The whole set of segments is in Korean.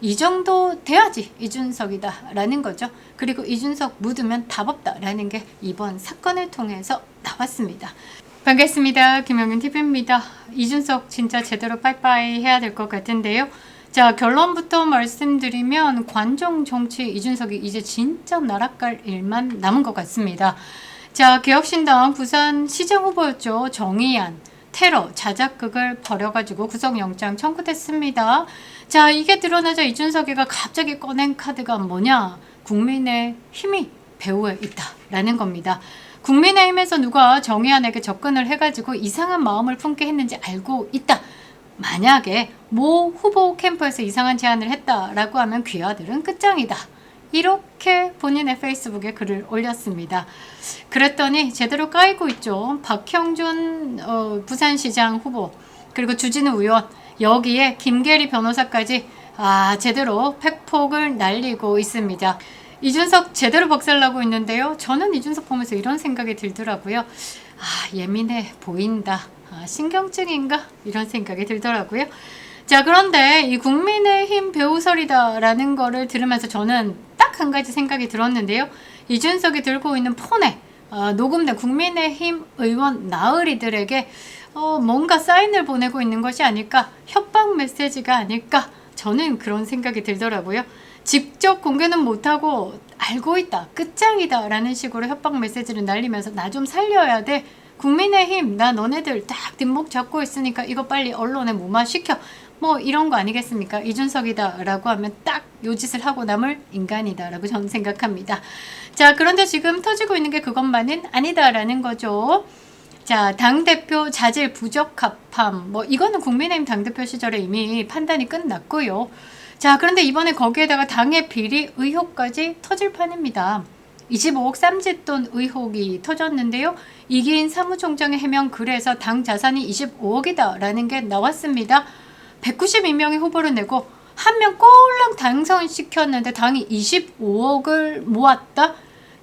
이 정도 돼야지 이준석이다 라는 거죠. 그리고 이준석 묻으면 답 없다 라는 게 이번 사건을 통해서 나왔습니다. 반갑습니다. 김영윤 TV입니다. 이준석 진짜 제대로 빠이빠이 해야 될 것 같은데요. 자, 결론부터 말씀드리면 관종 정치 이준석이 이제 진짜 나락갈 일만 남은 것 같습니다. 자, 개혁신당 부산시장 후보였죠. 정의안 테러 자작극을 벌여가지고 구속영장 청구됐습니다. 자, 이게 드러나자 이준석이가 갑자기 꺼낸 카드가 뭐냐? 국민의힘이 배후에 있다라는 겁니다. 국민의힘에서 누가 정의안에게 접근을 해가지고 이상한 마음을 품게 했는지 알고 있다. 만약에 모 후보 캠프에서 이상한 제안을 했다라고 하면 귀하들은 끝장이다. 이렇게 본인의 페이스북에 글을 올렸습니다. 그랬더니 제대로 까이고 있죠. 박형준 부산시장 후보 그리고 주진우 의원 여기에 김계리 변호사까지 제대로 팩폭을 날리고 있습니다. 이준석 제대로 박살나고 있는데요. 저는 이준석 보면서 이런 생각이 들더라고요. 예민해 보인다. 신경증인가? 이런 생각이 들더라고요. 자, 그런데 이 국민의힘 배후설이다라는 거를 들으면서 저는 딱 한 가지 생각이 들었는데요. 이준석이 들고 있는 폰에 녹음된 국민의힘 의원 나으리들에게 뭔가 사인을 보내고 있는 것이 아닐까, 협박 메시지가 아닐까, 저는 그런 생각이 들더라고요. 직접 공개는 못하고 알고 있다, 끝장이다 라는 식으로 협박 메시지를 날리면서 나 좀 살려야 돼, 국민의힘 나 너네들 딱 뒷목 잡고 있으니까 이거 빨리 언론에 무마시켜, 뭐 이런 거 아니겠습니까? 이준석이다 라고 하면 딱 요 짓을 하고 남을 인간이다 라고 저는 생각합니다. 자, 그런데 지금 터지고 있는 게 그것만은 아니다 라는 거죠. 자, 당대표 자질 부적합함, 뭐 이거는 국민의힘 당대표 시절에 이미 판단이 끝났고요. 자, 그런데 이번에 거기에다가 당의 비리 의혹까지 터질 판입니다. 25억 쌈짓돈 의혹이 터졌는데요. 이기인 사무총장의 해명 글에서 당 자산이 25억이다 라는 게 나왔습니다. 192명의 후보를 내고 한 명 꼴랑 당선시켰는데 당이 25억을 모았다?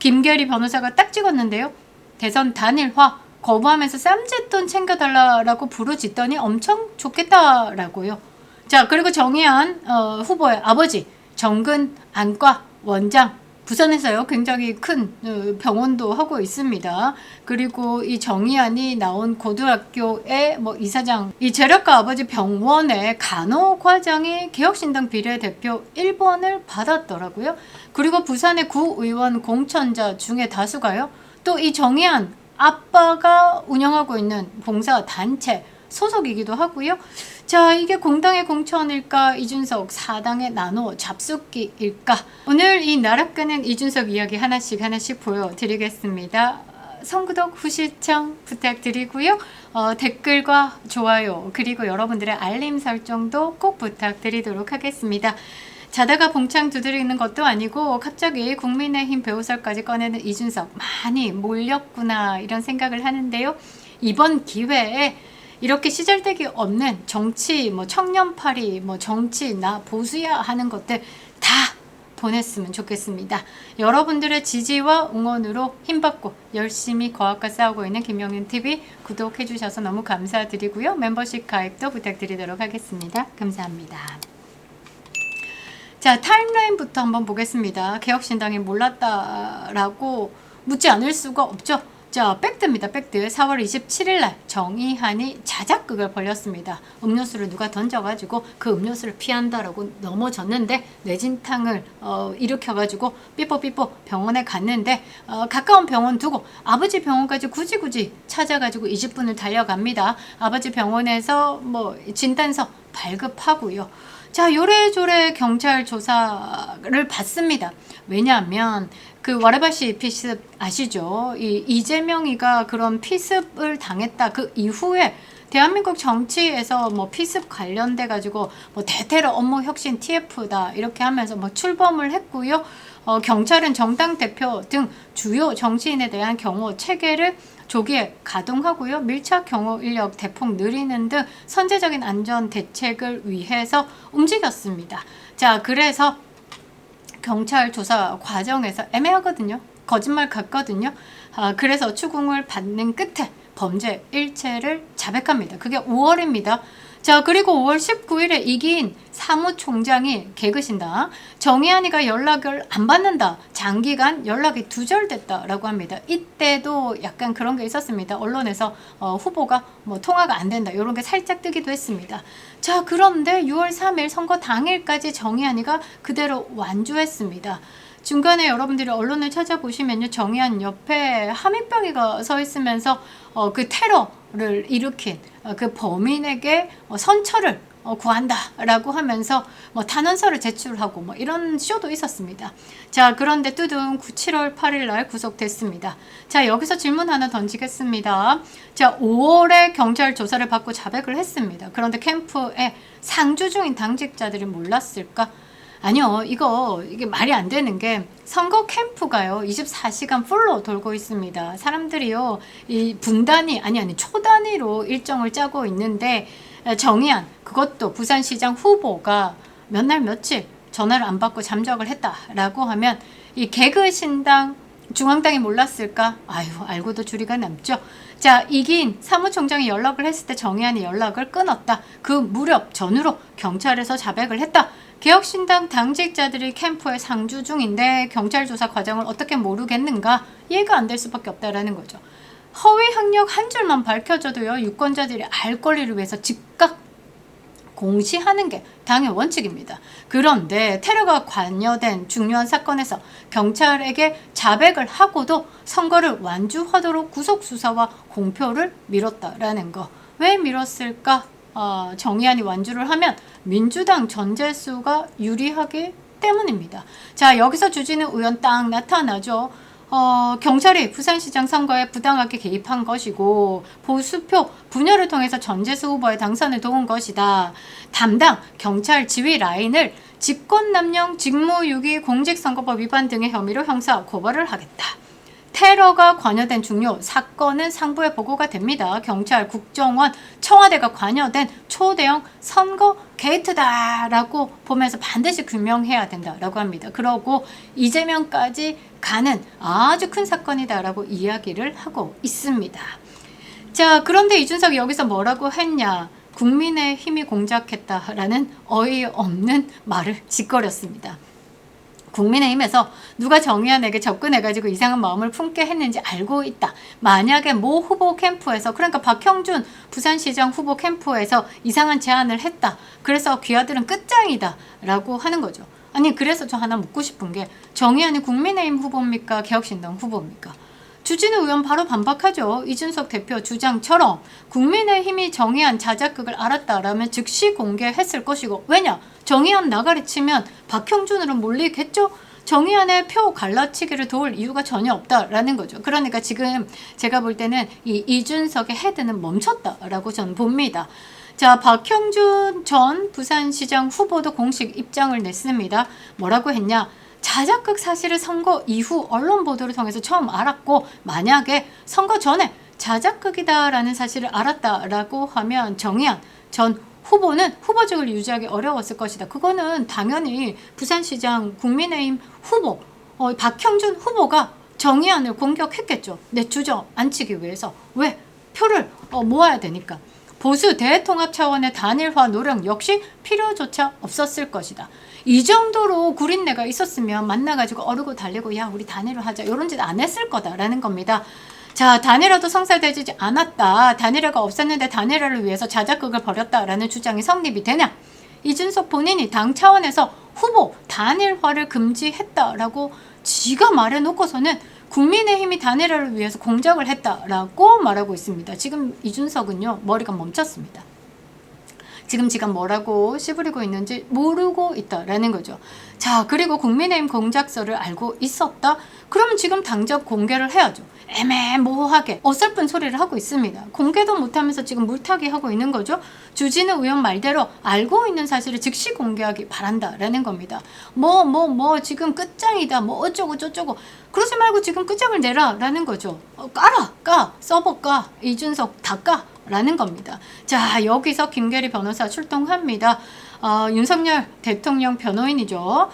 김계리 변호사가 딱 찍었는데요. 대선 단일화 거부하면서 쌈짓돈 챙겨달라고 부르짖더니 엄청 좋겠다라고요. 자, 그리고 정의안 후보의 아버지 정근 안과 원장 부산에서요 굉장히 큰 병원도 하고 있습니다. 그리고 이 정의안이 나온 고등학교의 이사장, 이 재력가 아버지 병원의 간호과장이 개혁신당 비례대표 1번을 받았더라고요. 그리고 부산의 구의원 공천자 중에 다수가요. 또 이 정의안 아빠가 운영하고 있는 봉사단체 소속이기도 하고요. 자, 이게 공당의 공천일까, 이준석 사당의 나노 잡숫기일까? 오늘 이 나락가는 이준석 이야기 하나씩 보여드리겠습니다. 선구독 후시청 부탁드리고요. 댓글과 좋아요 그리고 여러분들의 알림 설정도 꼭 부탁드리도록 하겠습니다. 자다가 봉창 두드리는 것도 아니고 갑자기 국민의힘 배후설까지 꺼내는 이준석 많이 몰렸구나 이런 생각을 하는데요. 이번 기회에 이렇게 시잘데기 없는 정치, 청년팔이, 정치, 나 보수야 하는 것들 다 보냈으면 좋겠습니다. 여러분들의 지지와 응원으로 힘받고 열심히 거학과 싸우고 있는 김영윤 TV 구독해 주셔서 너무 감사드리고요. 멤버십 가입도 부탁드리도록 하겠습니다. 감사합니다. 자, 타임라인부터 한번 보겠습니다. 개혁신당이 몰랐다라고 묻지 않을 수가 없죠. 자, 팩트입니다. 팩트. 4월 27일 날 정의안이 자작극을 벌였습니다. 음료수를 누가 던져가지고 그 음료수를 피한다라고 넘어졌는데 뇌진탕을 일으켜가지고 삐뽀삐뽀 병원에 갔는데 가까운 병원 두고 아버지 병원까지 굳이 찾아가지고 20분을 달려갑니다. 아버지 병원에서 진단서 발급하고요. 자, 요래조래 경찰 조사를 받습니다. 왜냐하면 그 와레바시 피습 아시죠? 이재명이가 그런 피습을 당했다. 그 이후에 대한민국 정치에서 피습 관련돼 가지고 대테러 업무 혁신 TF다 이렇게 하면서 출범을 했고요. 경찰은 정당 대표 등 주요 정치인에 대한 경호 체계를 조기에 가동하고요. 밀착 경호 인력 대폭 늘리는 등 선제적인 안전 대책을 위해서 움직였습니다. 자, 그래서 경찰 조사 과정에서 애매하거든요. 거짓말 같거든요. 그래서 추궁을 받는 끝에 범죄 일체를 자백합니다. 그게 5월입니다. 자, 그리고 5월 19일에 이기인 사무총장이 개그신당 정의안이가 연락을 안 받는다. 장기간 연락이 두절됐다라고 합니다. 이때도 약간 그런 게 있었습니다. 언론에서 후보가 뭐 통화가 안 된다. 이런 게 살짝 뜨기도 했습니다. 자, 그런데 6월 3일 선거 당일까지 정의안이가 그대로 완주했습니다. 중간에 여러분들이 언론을 찾아보시면요, 정의안 옆에 함익병이가 서 있으면서 그 테러를 일으킨 그 범인에게 선처를 구한다라고 하면서 뭐 탄원서를 제출하고 뭐 이런 쇼도 있었습니다. 자, 그런데 뚜둥 7월 8일 날 구속됐습니다. 자, 여기서 질문 하나 던지겠습니다. 자, 5월에 경찰 조사를 받고 자백을 했습니다. 그런데 캠프에 상주 중인 당직자들이 몰랐을까? 아니요, 이게 말이 안 되는 게 선거 캠프가요 24시간 풀로 돌고 있습니다. 사람들이요 이 분단위 아니 초단위로 일정을 짜고 있는데 정의안 그것도 부산시장 후보가 몇 날 며칠 전화를 안 받고 잠적을 했다라고 하면 이 개그신당 중앙당이 몰랐을까? 아유, 알고도 줄이가 남죠. 자, 이긴 사무총장이 연락을 했을 때 정의안이 연락을 끊었다. 그 무렵 전후로 경찰에서 자백을 했다. 개혁신당 당직자들이 캠프에 상주 중인데 경찰 조사 과정을 어떻게 모르겠는가? 이해가 안 될 수밖에 없다라는 거죠. 허위 학력 한 줄만 밝혀져도요, 유권자들이 알 권리를 위해서 즉각 공시하는 게 당의 원칙입니다. 그런데 테러가 관여된 중요한 사건에서 경찰에게 자백을 하고도 선거를 완주하도록 구속수사와 공표를 미뤘다라는 거. 왜 미뤘을까? 정의안이 완주를 하면 민주당 전재수가 유리하기 때문입니다. 자, 여기서 주진우 의원 딱 나타나죠. 경찰이 부산시장 선거에 부당하게 개입한 것이고 보수표 분열을 통해서 전재수 후보의 당선을 도운 것이다. 담당 경찰 지휘 라인을 직권남용 직무유기 공직선거법 위반 등의 혐의로 형사 고발을 하겠다. 테러가 관여된 중요 사건은 상부에 보고가 됩니다. 경찰, 국정원, 청와대가 관여된 초대형 선거 게이트다라고 보면서 반드시 규명해야 된다라고 합니다. 그러고 이재명까지 가는 아주 큰 사건이다라고 이야기를 하고 있습니다. 자, 그런데 이준석이 여기서 뭐라고 했냐? 국민의힘이 공작했다라는 어이없는 말을 짓거렸습니다. 국민의힘에서 누가 정의안에게 접근해가지고 이상한 마음을 품게 했는지 알고 있다. 만약에 모 후보 캠프에서, 그러니까 박형준 부산시장 후보 캠프에서 이상한 제안을 했다. 그래서 귀하들은 끝장이다 라고 하는 거죠. 아니, 그래서 저 하나 묻고 싶은 게 정의안이 국민의힘 후보입니까? 개혁신당 후보입니까? 주진우 의원 바로 반박하죠. 이준석 대표 주장처럼 국민의힘이 정의안 자작극을 알았다라면 즉시 공개했을 것이고, 왜냐? 정의안 나가리 치면 박형준으로 몰리겠죠? 정의안의 표 갈라치기를 도울 이유가 전혀 없다라는 거죠. 그러니까 지금 제가 볼 때는 이 이준석의 헤드는 멈췄다라고 저는 봅니다. 자, 박형준 전 부산시장 후보도 공식 입장을 냈습니다. 뭐라고 했냐? 자작극 사실을 선거 이후 언론 보도를 통해서 처음 알았고, 만약에 선거 전에 자작극이다라는 사실을 알았다라고 하면 정의안 전 후보는 후보직을 유지하기 어려웠을 것이다. 그거는 당연히 부산시장 국민의힘 후보 박형준 후보가 정의안을 공격했겠죠. 내 주저앉히기 위해서. 왜? 표를 모아야 되니까. 보수 대통합 차원의 단일화 노력 역시 필요조차 없었을 것이다. 이 정도로 구린내가 있었으면 만나가지고 어르고 달리고 야 우리 단일화 하자 이런 짓 안 했을 거다라는 겁니다. 자, 단일화도 성사되지 않았다. 단일화가 없었는데 단일화를 위해서 자작극을 벌였다라는 주장이 성립이 되냐? 이준석 본인이 당 차원에서 후보 단일화를 금지했다라고 지가 말해놓고서는 국민의힘이 단일화를 위해서 공작을 했다라고 말하고 있습니다. 지금 이준석은요, 머리가 멈췄습니다. 지금 지가 뭐라고 씨부리고 있는지 모르고 있다라는 거죠. 자, 그리고 국민의힘 공작서를 알고 있었다? 그러면 지금 당장 공개를 해야죠. 애매모호하게 어설픈 소리를 하고 있습니다. 공개도 못하면서 지금 물타기 하고 있는 거죠. 주진우 의원 말대로 알고 있는 사실을 즉시 공개하기 바란다라는 겁니다. 지금 끝장이다 뭐 어쩌고 저쩌고 그러지 말고 지금 끝장을 내라라는 거죠. 까 서버 까 이준석 다 까라는 겁니다. 자, 여기서 김계리 변호사 출동합니다. 윤석열 대통령 변호인이죠.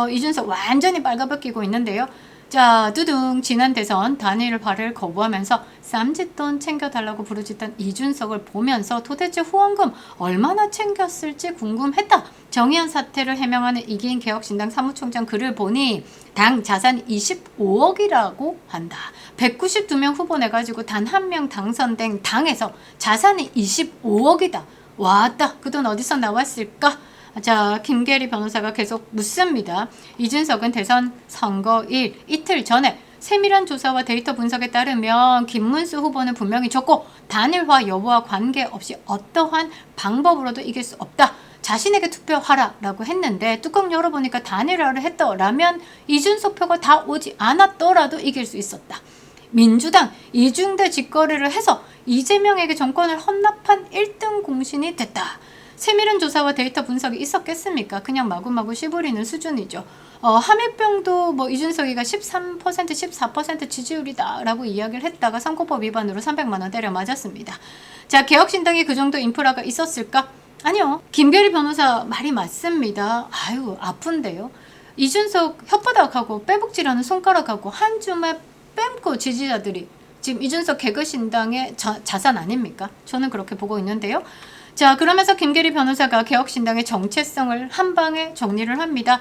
이준석 완전히 빨가벗기고 있는데요. 자, 두둥 지난 대선 단일 발의를 거부하면서 쌈짓돈 챙겨달라고 부르짖던 이준석을 보면서 도대체 후원금 얼마나 챙겼을지 궁금했다. 정의연 사태를 해명하는 이기인 개혁신당 사무총장 글을 보니 당 자산 25억이라고 한다. 192명 후보 내가지고 단 한 명 당선된 당에서 자산이 25억이다. 왔다. 그 돈 어디서 나왔을까? 자, 김계리 변호사가 계속 묻습니다. 이준석은 대선 선거일 이틀 전에 세밀한 조사와 데이터 분석에 따르면 김문수 후보는 분명히 졌고 단일화 여부와 관계없이 어떠한 방법으로도 이길 수 없다. 자신에게 투표하라 라고 했는데 뚜껑 열어보니까 단일화를 했더라면 이준석 표가 다 오지 않았더라도 이길 수 있었다. 민주당 이중대 직거래를 해서 이재명에게 정권을 헌납한 1등 공신이 됐다. 세밀한 조사와 데이터 분석이 있었겠습니까? 그냥 마구마구 씹으리는 수준이죠. 함익병도 뭐 이준석이가 13%, 14% 지지율이다 라고 이야기를 했다가 선거법 위반으로 300만 원 때려 맞았습니다. 자, 개혁신당이 그 정도 인프라가 있었을까? 아니요. 김계리 변호사 말이 맞습니다. 아유, 아픈데요. 이준석 혓바닥하고 빼북질하는 손가락하고 한 줌에 뺨고 지지자들이 지금 이준석 개그신당의 자산 아닙니까? 저는 그렇게 보고 있는데요. 자, 그러면서 김계리 변호사가 개혁신당의 정체성을 한 방에 정리를 합니다.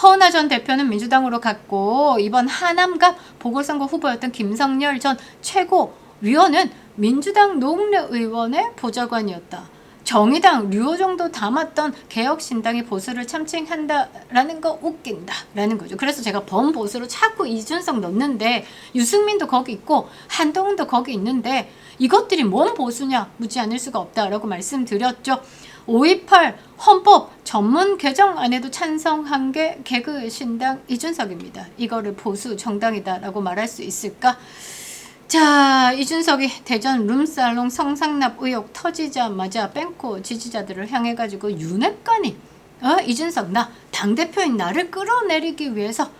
허은하 전 대표는 민주당으로 갔고 이번 하남갑 보궐선거 후보였던 김성열 전 최고위원은 민주당 농례의원의 보좌관이었다. 정의당 류호 정도 담았던 개혁신당이 보수를 참칭한다라는 거 웃긴다라는 거죠. 그래서 제가 범보수로 자꾸 이준석 넣는데 유승민도 거기 있고 한동훈도 거기 있는데 이것들이 뭔 보수냐 묻지 않을 수가 없다라고 말씀드렸죠. 5.28 헌법 전문 개정안에도 찬성한 게 개그신당 이준석입니다. 이거를 보수 정당이다라고 말할 수 있을까? 자, 이준석이 대전 룸살롱 성상납 의혹 터지자마자 뺑코 지지자들을 향해가지고 윤핵관이 이준석 나 당대표인 나를 끌어내리기 위해서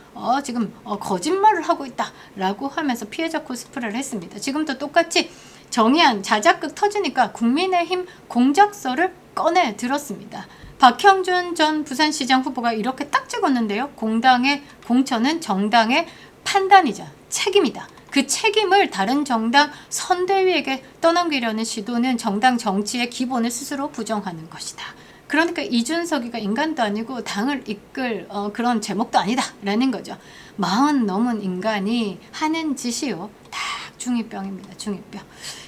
지금 거짓말을 하고 있다 라고 하면서 피해자 코스프레를 했습니다. 지금도 똑같이 정의안 자작극 터지니까 국민의힘 공작서를 꺼내 들었습니다. 박형준 전 부산시장 후보가 이렇게 딱 찍었는데요. 공당의 공천은 정당의 판단이자 책임이다. 그 책임을 다른 정당 선대위에게 떠넘기려는 시도는 정당 정치의 기본을 스스로 부정하는 것이다. 그러니까 이준석이가 인간도 아니고 당을 이끌 그런 제목도 아니다 라는 거죠. 40 넘은 인간이 하는 짓이요. 다 중2병입니다. 중2병.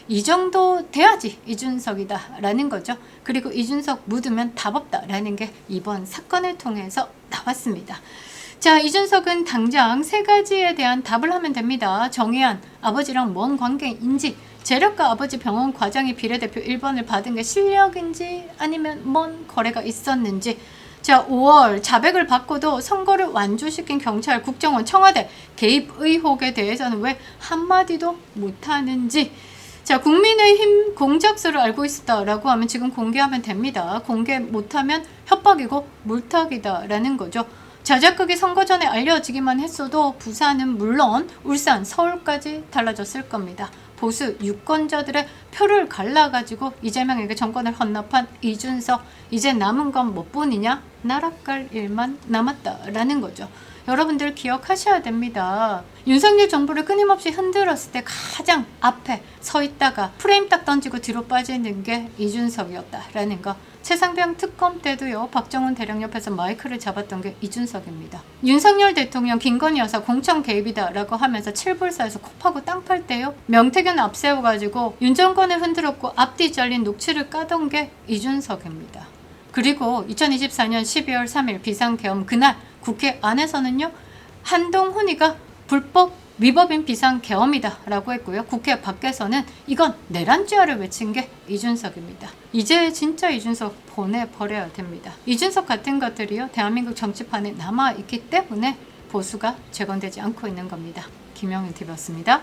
이 정도 돼야지 이준석이다 라는 거죠. 그리고 이준석 묻으면 답 없다 라는 게 이번 사건을 통해서 나왔습니다. 자, 이준석은 당장 세 가지에 대한 답을 하면 됩니다. 정의안, 아버지랑 뭔 관계인지, 재력가 아버지 병원 과장이 비례대표 1번을 받은 게 실력인지 아니면 뭔 거래가 있었는지. 자, 5월 자백을 받고도 선거를 완주시킨 경찰, 국정원, 청와대 개입 의혹에 대해서는 왜 한마디도 못하는지. 자, 국민의힘 공작서를 알고 있었다라고 하면 지금 공개하면 됩니다. 공개 못하면 협박이고 물타기다라는 거죠. 자작극이 선거 전에 알려지기만 했어도 부산은 물론 울산, 서울까지 달라졌을 겁니다. 보수 유권자들의 표를 갈라가지고 이재명에게 정권을 헌납한 이준석, 이제 남은 건 뭐뿐이냐? 나락갈 일만 남았다라는 거죠. 여러분들 기억하셔야 됩니다. 윤석열 정부를 끊임없이 흔들었을 때 가장 앞에 서 있다가 프레임 딱 던지고 뒤로 빠지는 게 이준석이었다라는 거. 최상병 특검 때도요. 박정훈 대령 옆에서 마이크를 잡았던 게 이준석입니다. 윤석열 대통령 김건희 여사 공천 개입이다라고 하면서 칠불사에서 코 파고 땅 팔 때요. 명태균 앞세워가지고 윤 정권을 흔들었고 앞뒤 잘린 녹취를 까던 게 이준석입니다. 그리고 2024년 12월 3일 비상계엄 그날 국회 안에서는요. 한동훈이가 불법 위법인 비상계엄이다 라고 했고요. 국회 밖에서는 이건 내란죄를 외친 게 이준석입니다. 이제 진짜 이준석 보내버려야 됩니다. 이준석 같은 것들이요. 대한민국 정치판에 남아있기 때문에 보수가 재건되지 않고 있는 겁니다. 김영윤 TV였습니다.